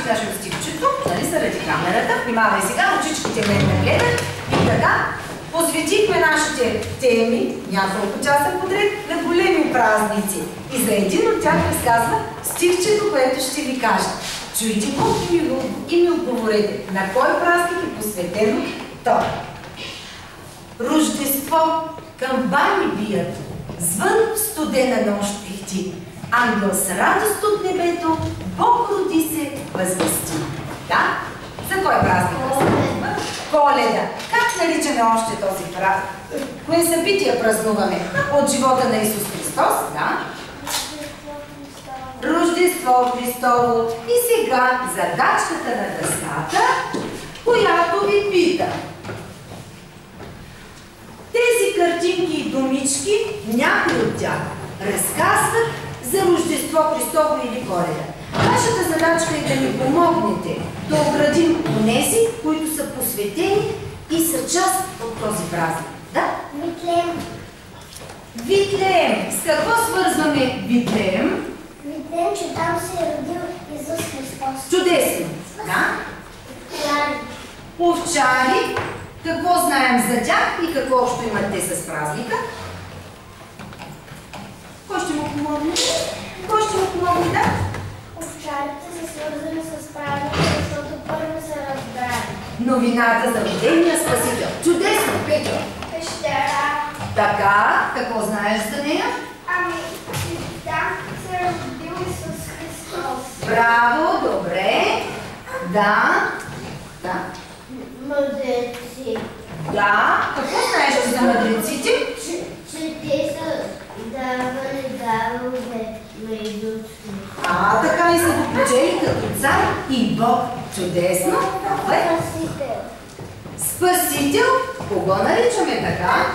кажем стихчето, нали, заради камерата. Внимавай сега, очичките ме гледат. И така, посветихме нашите теми, няколко часа подред, на големи празници. И за един от тях разказва стихчето, което ще ви кажа. Чуйте го и ми отговорете, на кой празник е посветено то. Рождество, камбани бият, звън в студена нощ пихти. Ангел с радост от небето, Бог роди се, възвести. Да? За кой празник? Коледа. Как наричаме още този празник? Кое събития празнуваме? От живота на Исус Христос, да? Рождество Христово. И сега задачката на дъската, която ви пита. Тези картинки и думички, някои от тях разказват за Рождество Христово или Коледа. Вашата задачка е да ми помогнете да оградим онези, които са посветени и са част от този празник. Да? Витлеем. Витлеем. С какво свързваме Витлеем? Витлеем, че там се е родил Исус Христос. Чудесно. Да? Овчари. Овчари. Какво знаем за тях и какво общо имат те с празника? Кой ще му помогне? Кой ще му помогне, да? Овчарите са свързани с празника, защото първо са разбрали. Новината за родения Спасител. Чудесно, Петро. Пещера. Така, какво знаеш за нея? Ами, там се е родил Исус Христос. Браво, добре. Да. Да. Мъдреци. Да. Какво знаеш за мъдреците? Че те са давали дарове на Исус. Така и са го почели като цар и Бог. Чудесно. Спасител. Спасител? Кого наричаме така?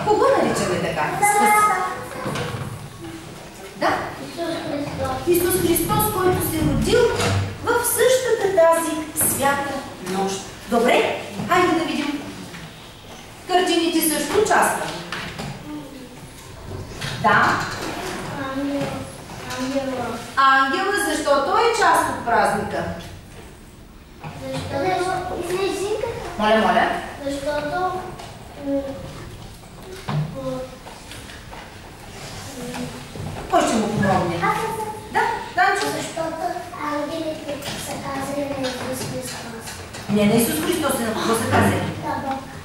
Кого наричаме така? Да? Исус Христос. Исус Христос, който се родил в същата тази свята нощ. Добре, хайде да видим. Картините също участват. Да. Ангела, защо той е част от празника? Моля. Защото Кой ще му помогне? Да, Данчо. Защото ангелите са казали на Исус Христос. Не на Исус Христос, на кого са казали?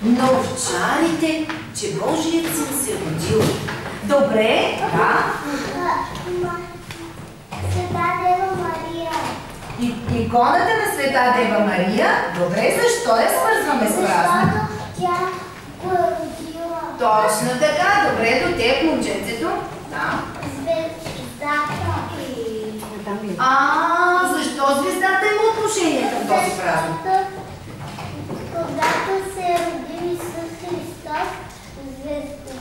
На овчарите, че Божият син се родил. Добре, да. Света Дева Мария. Иконата на Света Дева Мария. Добре, защо я свързваме с празник? Защото тя го е родила. Точно така, добре, до теб, момченцето. Да. Звездата и... Защо звездата има отношение към този празник? Когато се е родил Исус Христос,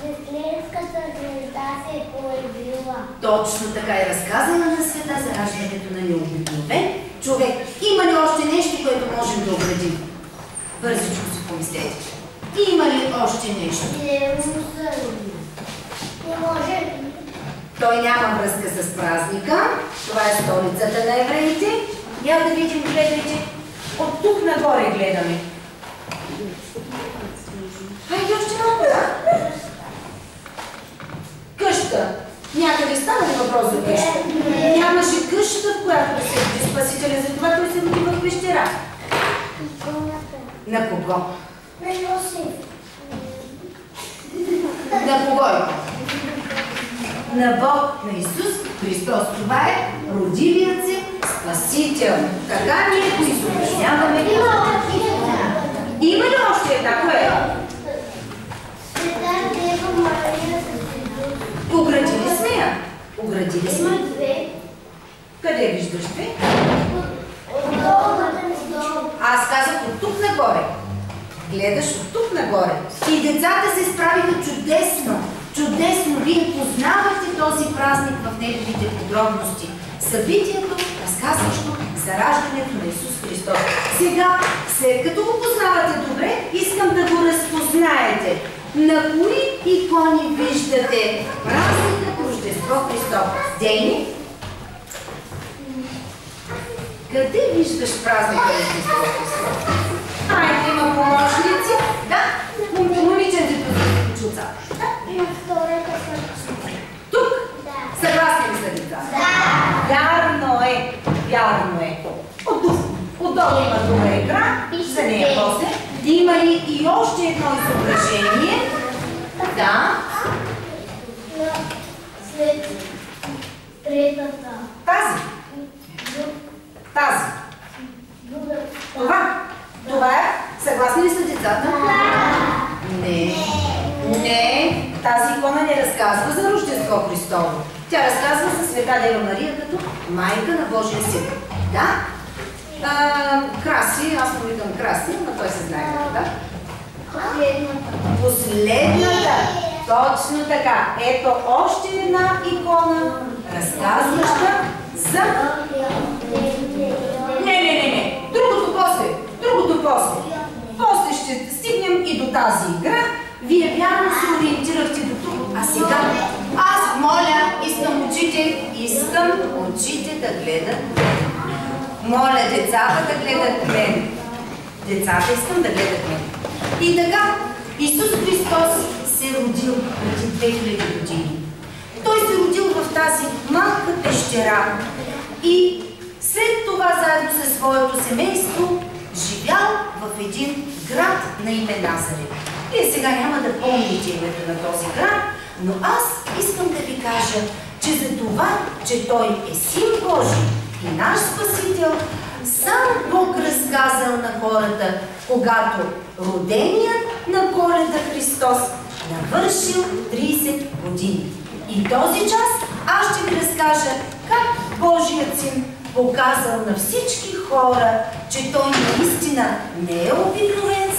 Вифлеемската звезда се е появила. Точно така е разказана на света за раждането на необикновен човек. Има ли още нещо, което можем да оградим? Бързичко си помислете. Има ли още нещо? Не може. Той няма връзка с празника. Това е столицата на евреите. Я да видим, гледайте. От тук нагоре гледаме. Хайде още малко, да? Къща. Някъде стана ли въпрос за къща? Нямаше къща, в която се роди Спасителя, затова той се роди в пещера. На кого? На Йосиф. На кого е? На Бог, на Исус Христос. Това е родилият се Спасител. Така ние го изобясняваме. Има ли още една? Кое? Света Дева Мария. Оградили сме я? Оградили сме? Има две. Къде виждаш две? Отдолу. Аз казах от тук нагоре. Гледаш от тук нагоре. И децата се справиха чудесно. Чудесно! Вие познавате този празник в неговите подробности. Събитието, разказващо за раждането на Исус Христос. Сега, след като го познавате добре, искам да го разпознаете. На кои икони виждате празникът Рождество Христов? Дейни? виждаш празника на Христос Христос. Айде, има помощници. Да, момиченцето за чуца. Има втора къса. Тук? Да. Съгласни ли са деца? Да. Вярно е. Вярно е. Отдолу има друга екран. За нея после. Има ли и още едно изображение? Да. След третата. Тази. Тази. Това е. Съгласни ли са децата? Не. Не. Тази икона не разказва за Рождество Христово. Тя разказва за Света Дева Мария като майка на Божия син. Да? Краси, аз му викам Краси, но той се знае като, да? Последната. Точно така. Ето още една икона, разказваща за... Не. Другото после. После ще стигнем и до тази игра. Вие вярно се ориентирахте до тук. А сега аз моля, искам очите да гледат. Моля децата да гледат мен. Децата искам да гледат мен. И така, Исус Христос се е родил преди 2000 години. Той се е родил в тази малка пещера и след това заедно със своето семейство живял в един град на име Назарет. Вие сега няма да помните името на този град, но аз искам да ви кажа, че за това, че той е Син Божий и наш Спасител, сам Бог разказал на хората, когато роденият на Коледа Христос навършил 30 години. И този час аз ще ви разкажа как Божият Син показал на всички хора, че той наистина не е обикновен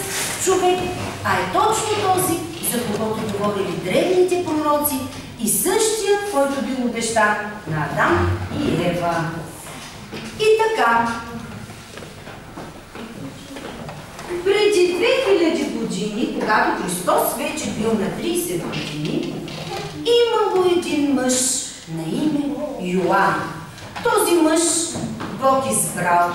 човек, а е точно този, за когото говорили древните пророци и същият, който бил обещан на Адам и Ева. И така, преди 2000 години, когато Христос вече бил на 30 години, имало един мъж на име Йоан. Този мъж Бог избрал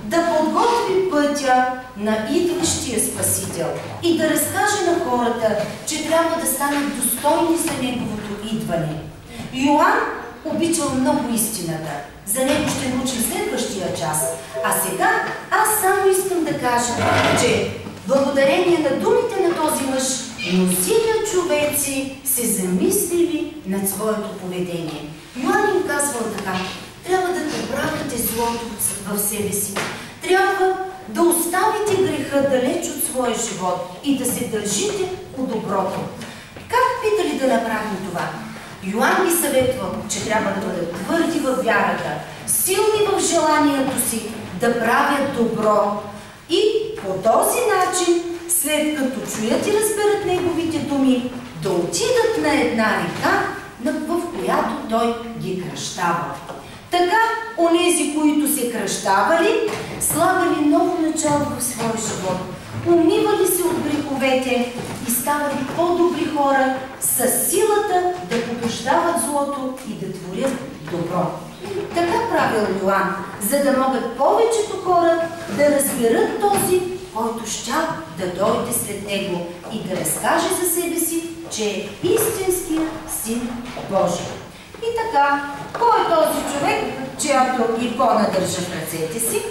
да подготви пътя на идващия Спасител и да разкаже на хората, че трябва да станат достойни за неговото идване. Йоан обичал много истината. За него ще научим следващия час. А сега аз само искам да кажа, че благодарение на думите на този мъж, мнозина човеци се замислили над своето поведение. Йоан им казвал така: трябва да поправите злото в себе си. Трябва да оставите греха далеч от своя живот и да се държите по доброто. Как питали да направим това? Йоан ги съветвал, че трябва да бъдат твърди във вярата, силни в желанието си да правят добро и по този начин, след като чуят и разберат неговите думи, да отидат на една река, в която той ги кръщава. Така, онези, които се кръщавали, слагали ново начало в своя живот, умивали се от греховете и ставали по-добри хора с силата да побеждават злото и да творят добро. Така правил Йоан, за да могат повечето хора да разберат този, който щял да дойде след него и да разкаже за себе си, че е истинският Син Божий. И така, кой е този човек, чиято икона държа в ръцете си?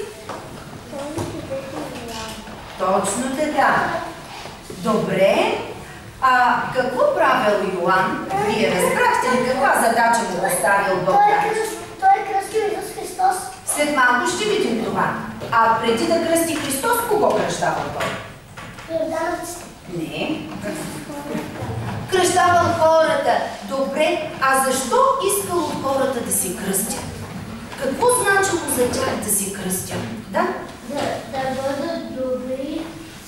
Точно така. Добре. А какво правил Йоан? Вие разбрахте ли каква задача му поставил Бог? Той е кръстил Исус Христос. След малко ще видим това. А преди да кръсти Христос, кого кръщавал Той? Не. Кръщавал хората. Добре, а защо искал от хората да се кръстят? Какво значило за тях да се кръстят? Да? Да бъдат добри,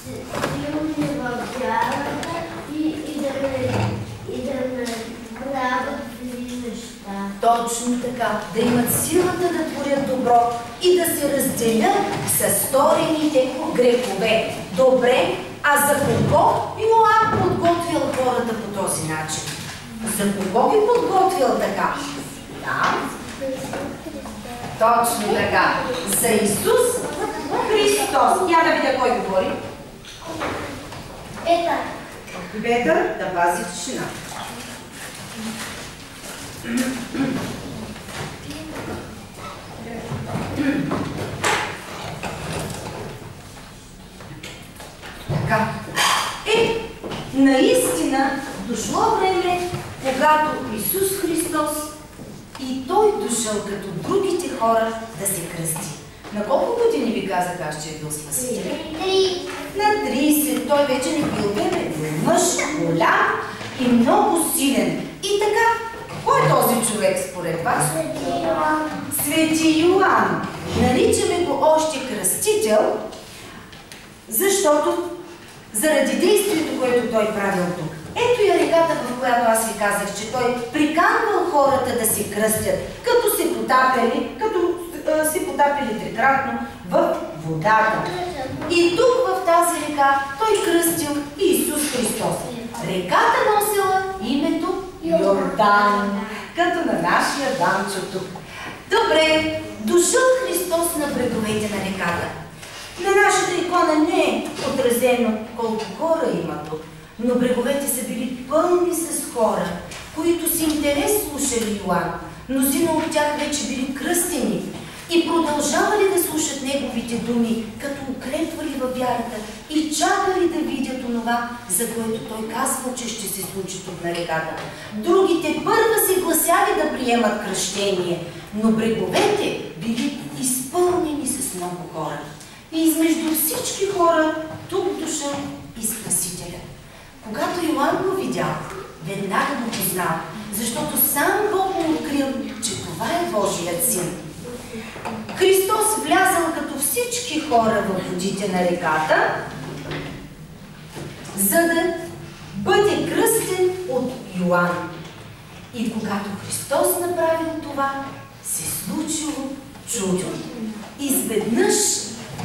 силни във вярата и да не правят зли неща. Точно така. Да имат силата да творят добро и да се разделят с сторените грехове. Добре, а за кого Йоан подготвил хората по този начин? За кого ги подготвил така? Да. Точно така. За Исус Христос. Я да видя кой говори. Петър. Петър да пази тишина. Така. Наистина дошло време, когато Исус Христос и Той дошъл като другите хора да се кръсти. На колко години ви казах аз, че е бил Спасител? 3. На 30. Той вече не бил бебе, бил мъж, голям и много силен. И така, кой е този човек според вас? Свети Йоан. Свети Йоан. Наричаме го още кръстител, защото заради действието, което той правил тук. Ето и реката, в която аз ви казах, че той приканвал хората да се кръстят, като се потапили трикратно в водата. И тук в тази река той кръстил Исус Христос. Реката носила името Йордан, като на нашия Данчо тук. Добре, дошъл Христос на бреговете на реката. На нашата икона не е отразено колко хора има тук, но бреговете са били пълни с хора, които с интерес слушали Йоан. Мнозина от тях вече били кръстени и продължавали да слушат неговите думи, като укрепвали във вярата и чакали да видят онова, за което той казвал, че ще се случи тук на реката. Другите първа се гласяли да приемат кръщение, но бреговете били изпълнени с много хора. И измежду всички хора тук дошъл и Спасителя. Когато Йоан го видял, веднага го познал, защото сам Бог му открил, че това е Божият син. Христос влязъл като всички хора в водите на реката, за да бъде кръстен от Йоан. И когато Христос направил това, се случило чудо. Изведнъж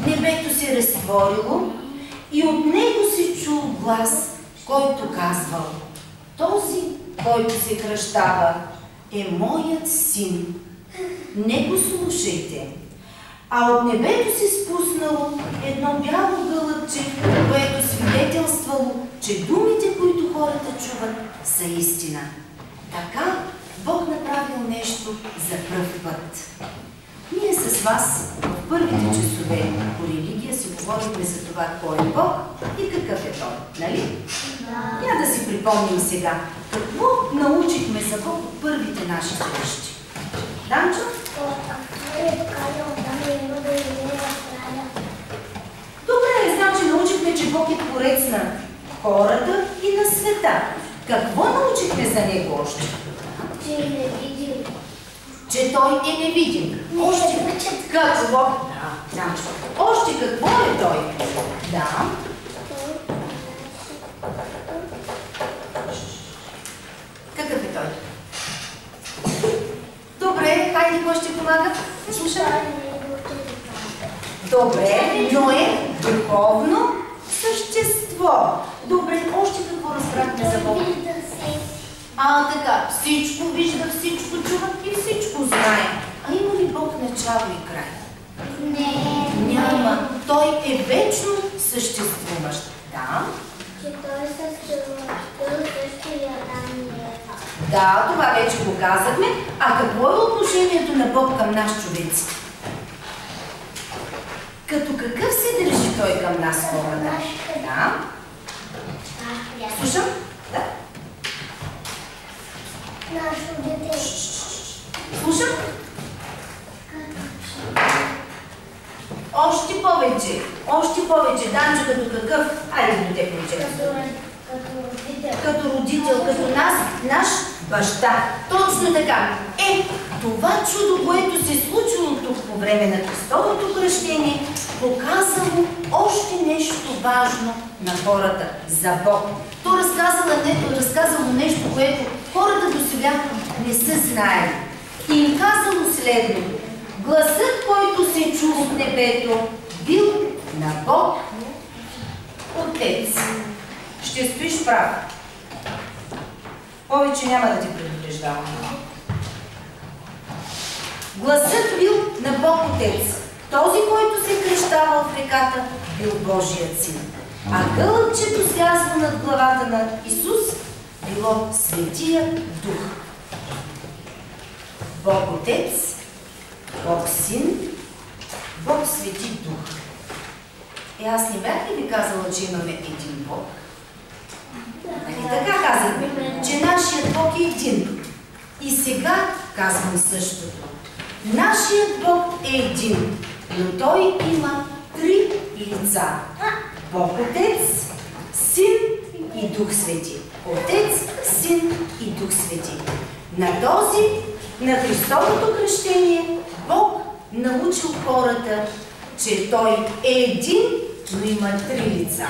небето се разтворило и от него се чул глас, който казвал: този, който се кръщава, е моят син. Не го слушайте. А от небето се спуснало едно бяло гълъбче, което свидетелствало, че думите, които хората чуват, са истина. Така Бог направил нещо за пръв път. Ние с вас в първите часове по религия си говорихме за това кой е Бог и какъв е Той, нали? Я да си припомним сега какво научихме за Бог от първите наши срещи. Данчо? Добре, значи научихме, че Бог е творец на хората и на света. Какво научихме за Него още? Че е невидим. Че Той е невидим. Още какво? Да, още какво е Той? Да. Какъв е Той? Добре, хайде, кой ще помага? Слушай. Добре, но е духовно същество. Добре, още какво разбрахме за Бог? Така, всичко вижда, всичко чува и всичко знае. А има ли Бог начало и край? Не. Няма. Той е вечно съществуващ. Да. Че той е същия Адам и Ева. Да, това вече го казахме. А какво е отношението на Бог към нас, човеци? Като какъв се държи Той към нас, хората? Да. Слушам? Да. Нашо дете. Слушам? Още повече. Още повече. Данчо, като какъв? Айде до те получи. Като родител, като нас, наш баща. Точно така. Това чудо, което се случило тук по време на Христовото кръщение, показало още нещо важно на хората за Бог. То разказало нещо, което хората досега не са знаели. И им казало следното: гласът, който се чул от небето, бил на Бог Отец. Ще стоиш прав. Повече няма да ти предупреждавам. Гласът бил на Бог Отец. Този, който се кръщавал в реката, бил Божият син. А гълъбчето слязло над главата на Исус било Светия Дух. Бог Отец, Бог Син, Бог Свети Дух. Аз не бях ли ви казала, че имаме един Бог? Нали така казахме, че нашият Бог е един. И сега казвам същото. Нашият Бог е един, но Той има три лица. Бог Отец, Син и Дух Свети. Отец, Син и Дух Свети. На Христовото кръщение, Бог научил хората, че Той е един, но има три лица.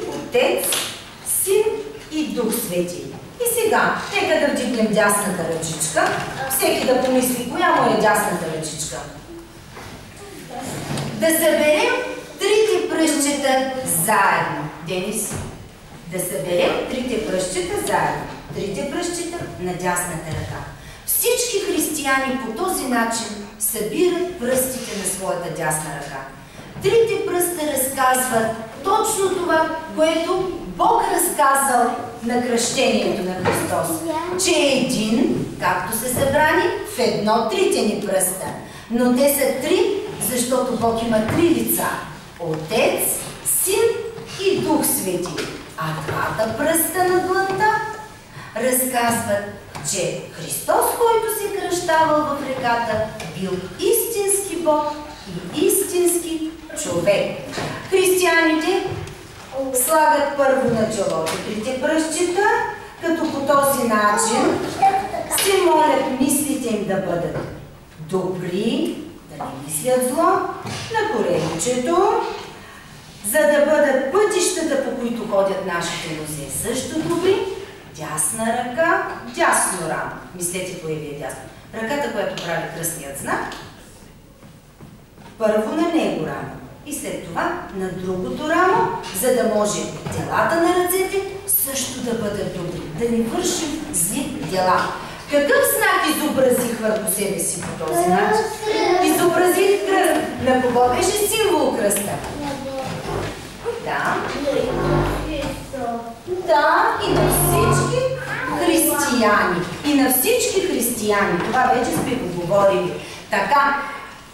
Отец, Син и Дух Свети. И сега, нека да вдигнем дясната ръчичка. Всеки да помисли, коя му е дясната ръчичка. Да съберем трите пръстчета заедно. Денис, да съберем трите пръстчета заедно. Трите пръстчета на дясната ръка. Всички християни по този начин събират пръстите на своята дясна ръка. Трите пръста разказват точно това, което Бог разказал на кръщението на Христос. Че е един, както са събрани, в едно трите ни пръста. Но те са три, защото Бог има три лица. Отец, Син и Дух Свети. А двата пръста на длънта разказват, че Христос, който се кръщавал в реката, бил истински Бог и истински човек. Християните слагат първо на челото трите пръстчета, като по този начин се молят мислите им да бъдат добри, да не мислят зло, на коремчето, за да бъдат пътищата, по които ходят нашите нозе, също добри. Дясна ръка, дясно рамо. Мислете, кое ви е дясно. Ръката, която прави кръстният знак, първо на него рамо и след това на другото рамо, за да може делата на ръцете също да бъдат добри, да не вършим зли дела. Какъв знак изобразих върху себе си по този начин? Изобразих кръст. На кого беше символ кръста? Да. Да, и на всички християни. И на всички християни. Това вече сме го говорили. Така,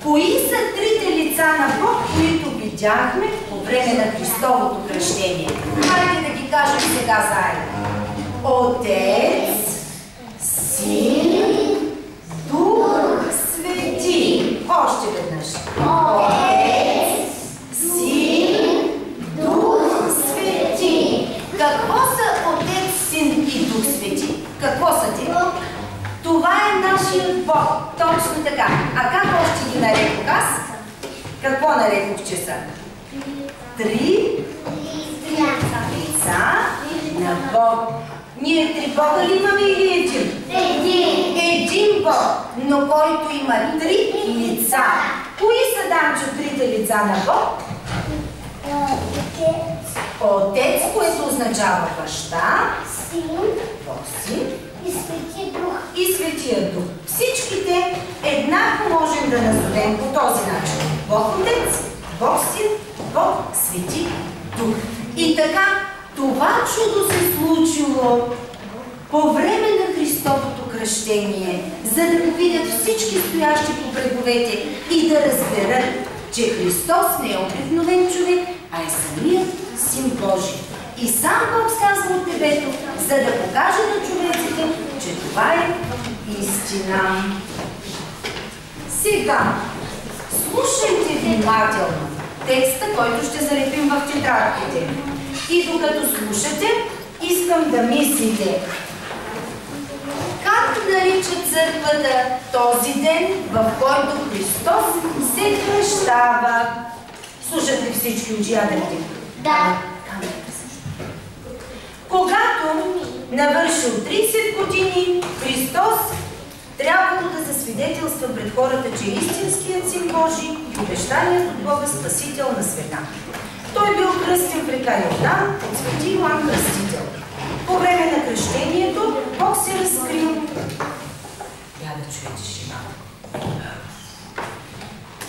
кои са трите лица на Бог, които видяхме по време на Христовото кръщение? Хайде да ги кажем сега заедно. Отец, Син, Дух Свети. Още веднъж. Отец, Син, Дух Свети. Какво са Отец, Син и Дух Свети? Какво са ти? Това е нашият Бог. Точно така. А как още ги нарекох аз? Какво нарекох, че са? Три лица на Бог. Ние три Бога ли имаме или един? Един Бог, но който има три лица. Кои са, Данчо, трите лица на Бог? Отец, което означава баща, Бог Син и Светия Дух. Всичките еднакво можем да назовем по този начин. Бог Отец, Бог Син, Бог Свети Дух. И така, това чудо се случило по време на Христовото кръщение, за да го видят всички стоящи по бреговете и да разберат, че Христос не е обикновен човек, а е самият Син Божий. И сам Бог слязва от небето, за да покаже на човеците, че това е истина. Сега, слушайте внимателно текста, който ще залепим в тетрадките. И докато слушате, искам да мислите как нарича църквата този ден, в който Христос се кръщава. Слушате всички учители? Да. Когато навършил 30 години, Христос трябвало да засвидетелства пред хората, че е истинският Син Божий и обещаният от Бога Спасител на света. Той бил кръстен в река Йордан от свети Йоан Кръстител. По време на кръщението Бог се разкрил. Я да чуете тишина.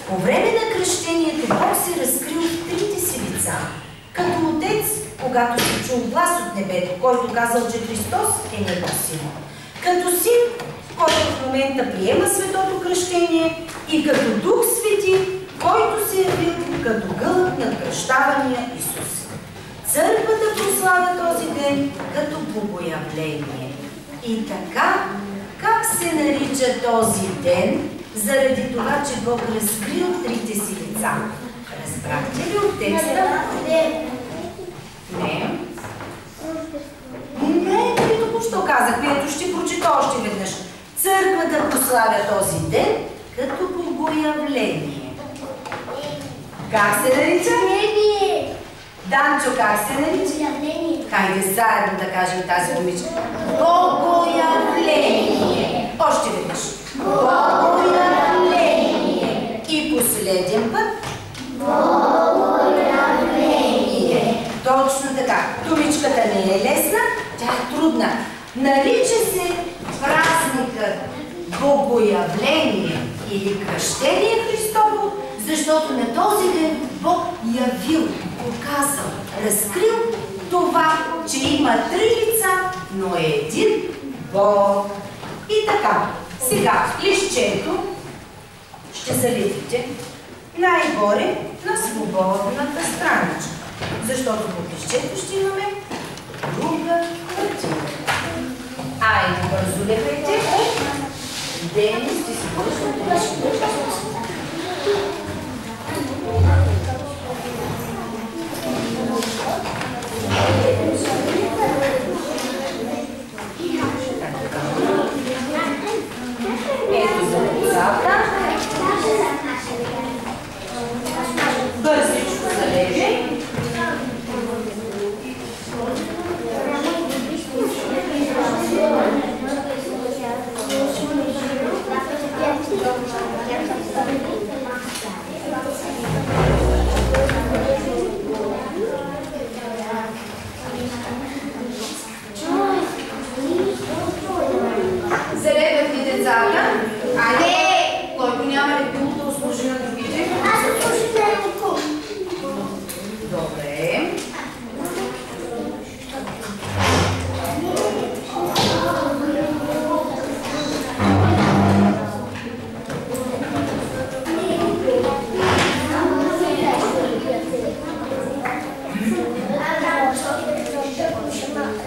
По време на кръщението Бог се разкрил в трите си лица. Като отец, когато се чул глас от небето, който казал, че Христос е негов син. Като син, който в момента приема светото кръщение, и като Дух Свети, който се явил като гълъб на кръщавания Исус. Църквата прославя този ден като богоявление. И така, как се нарича този ден? Заради това, че Бог разкрил трите си лица. Разбрахте ли от текста? Не. Не, ви току-що казах, ето ще прочита още веднъж. Църквата прославя този ден като богоявление. Как се нарича? Данчо, как се нарича? Хайде заедно да кажем тази думичка. Богоявление. Още веднъж. Богоявление. И последен път. Богоявление. Точно така. Думичката не е лесна, тя е трудна. Нарича се празникът Богоявление или кръщение Христово, защото на този ден Бог явил, показал, разкрил това, че има три лица, но е един Бог. И така, сега листчето ще залепите най-горе на свободната страничка, защото по листчето ще имаме друга картина. Айде, бързо лепете. Денис, ти си бързо лепете. Ето за децата. Бързичко залепи. Залепят ли децата? Айде! Който няма ли било да услужи на другите? Аз услужи на руко. Добре.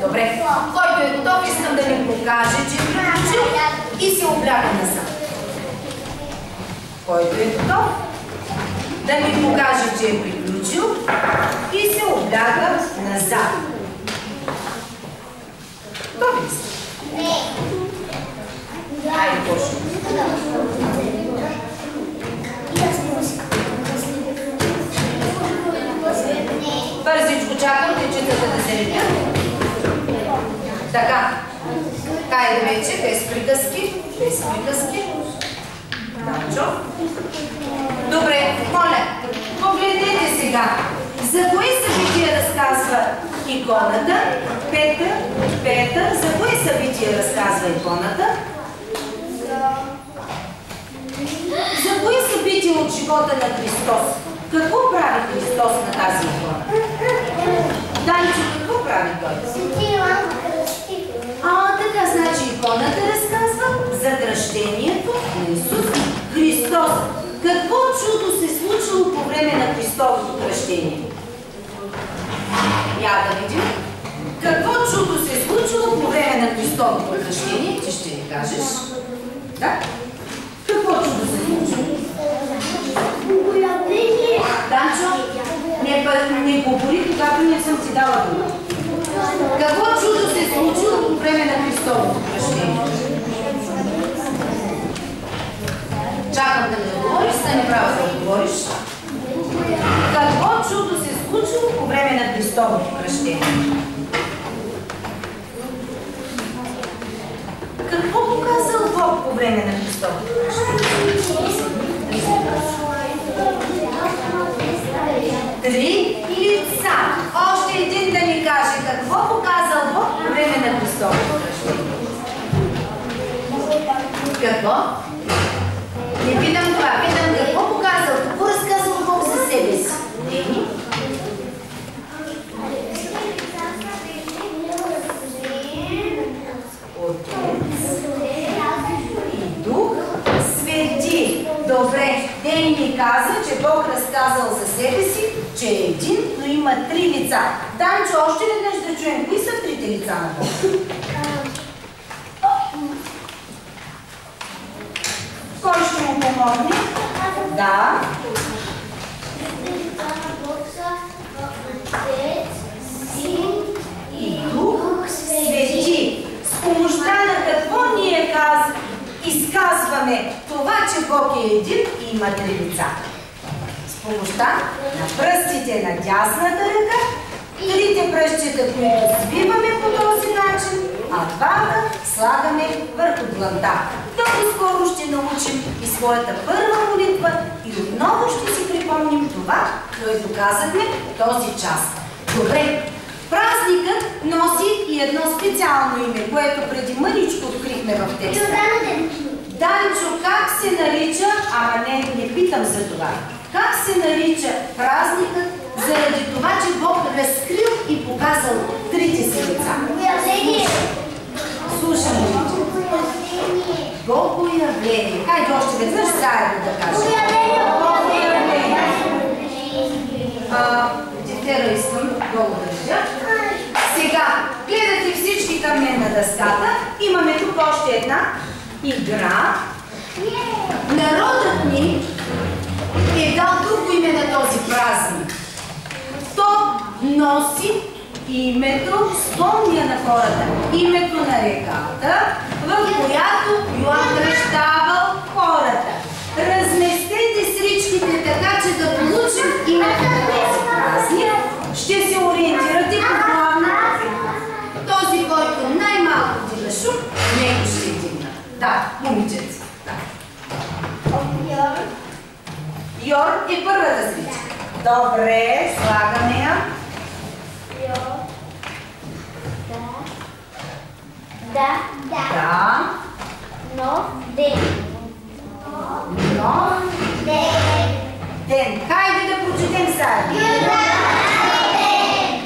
Добре. Който е готов, искам да ми покаже, че е приключил и се обляга назад. Който е готов, да ми покаже, че е приключил и се обляга назад. Готови ли сте? Не. Айде, почваме. Бързичко чакам дечетата да се лепят. Така. Хайде вече, без приказки. Без приказки. Данчо. Добре, моля, погледнете сега. За кое събитие разказва иконата? Петър, за кое събитие разказва иконата? За кое събитие от живота на Христос? Какво прави Христос на тази икона? Данчо, какво прави той? Така, значи иконата разказва за кръщението на Исус Христос. Какво чудо се случило по време на Христовото кръщение? Я да видим. Какво чудо се случило по време на Христовото кръщение? Ти ще ни кажеш. Да? Какво чудо се случило? Данчо, не говори, когато не съм ти дала дума. Какво чудо се случило по време на Христовото кръщение? Чакам да ми отговориш, да не права да отговориш. Какво чудо се случило по време на Христовото кръщение? Какво показал Бог по време на Христовото кръщение? Три лица. Още един да ми каже какво показал Бог по време на Христовото кръщение. Какво? Не питам това, питам какво показал, какво разказал Бог за себе си. Отец и Дух Свети. Добре, Дени ми каза, че Бог разказал за себе си, че е един, но има три лица. Данчо, още веднъж да чуем, кои са трите лица на Бог? Кой ще му помогне? Да. И Дух Свети. С помощта на какво ние изказваме това, че Бог е един и има три лица? С помощта на пръстите на дясната ръка, трите пръстчета, които свиваме по този начин, а двата слагаме върху дланта. Много скоро ще научим и своята първа молитва и отново ще си припомним това, което казахме този час. Добре, празникът носи и едно специално име, което преди мъничко открихме в текста. Данчо, как се нарича, ама не питам за това, как се нарича празникът заради това, че Бог разкрил и показал трите си лица? Слушам ли? Богоявление. Хайде още веднъж заедно да кажем. Богоявление. Тефтера искам долу да държа. Сега, гледате всички към мен на дъската. Имаме тук още една игра. Народът ни е дал друго име на този празник. То носи името, спомня на хората, името на реката, в която Йоан кръщавал хората. Разместете сричките така, че да получим името на този празник. Ще се ориентирате по главната фигура. Този, който най-малко дига шум, него ще дигна. Да, момичета. Йор е първата сричка. Добре, слагаме я. Да. Нов ден. Нов ден. Хайде да прочетем заедно.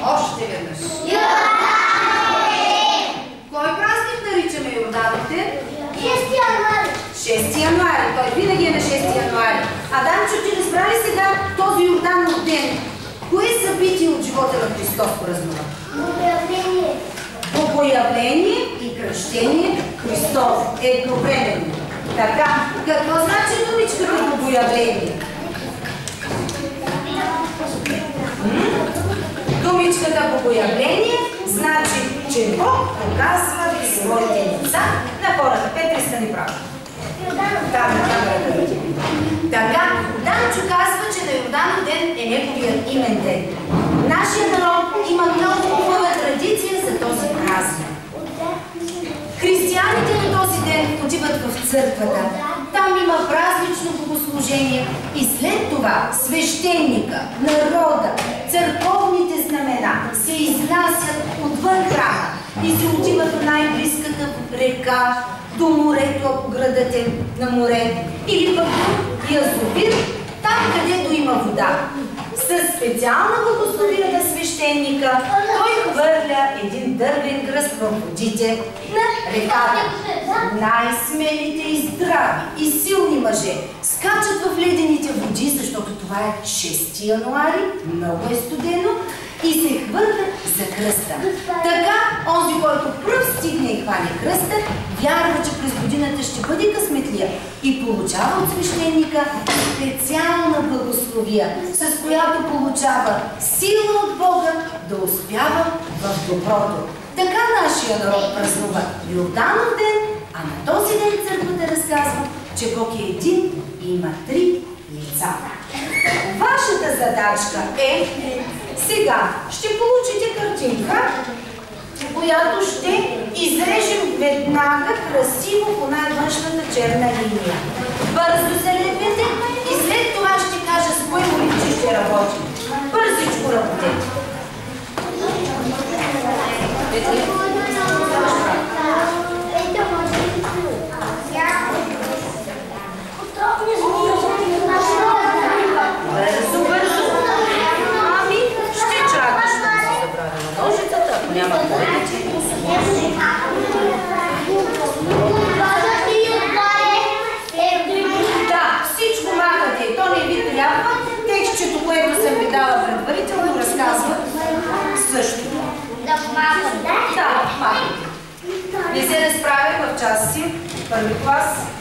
Още веднъж. Кой празник наричаме Йорданов ден? 6 януари. Той винаги е на 6 януари. Данчо, ти разбра ли сега този Йорданов ден? Кое събитие от живота на Христос празнува? Богоявление. Богоявление и кръщение Христос едновременно. Така, какво значи думичката Богоявление? Думичката Богоявление значи, че Бог показва своите лица на хората. Петри, стани право. Така, Данчо казва, че на Йорданов ден е неговият имен ден. Нашия народ има много хубава традиция за този празник. Християните на този ден отиват в църквата. Там има празнично богослужение и след това свещеника, народа, църковните знамена се изнасят отвън храма и се отиват до най-близката река, до морето, ако градът е на море, или пък до язовир, там където има вода. Със специална благословия на свещеника, той хвърля един дървен кръст в водите на реката. Най-смелите и здрави и силни мъже скачат в ледените води, защото това е 6 януари, много е студено, и се хвърлят за кръста. Така, онзи, който пръв стигне и хване кръста, вярва, че през годината ще бъде късметлия и получава от свещеника специална благословия, с която получава сила от Бога да успява в доброто. Така нашия народ празнува Йорданов ден, а на този ден църквата разказва, че Бог е един и има три лица. Вашата задачка е сега ще получите картинка, която ще изрежем веднага красиво по най-външната черна линия. Бързо се лепете и след това ще кажа с кое момиче ще работим. Бързичко работете. Отровни Да, малко. Не се не справях в час си, първи клас.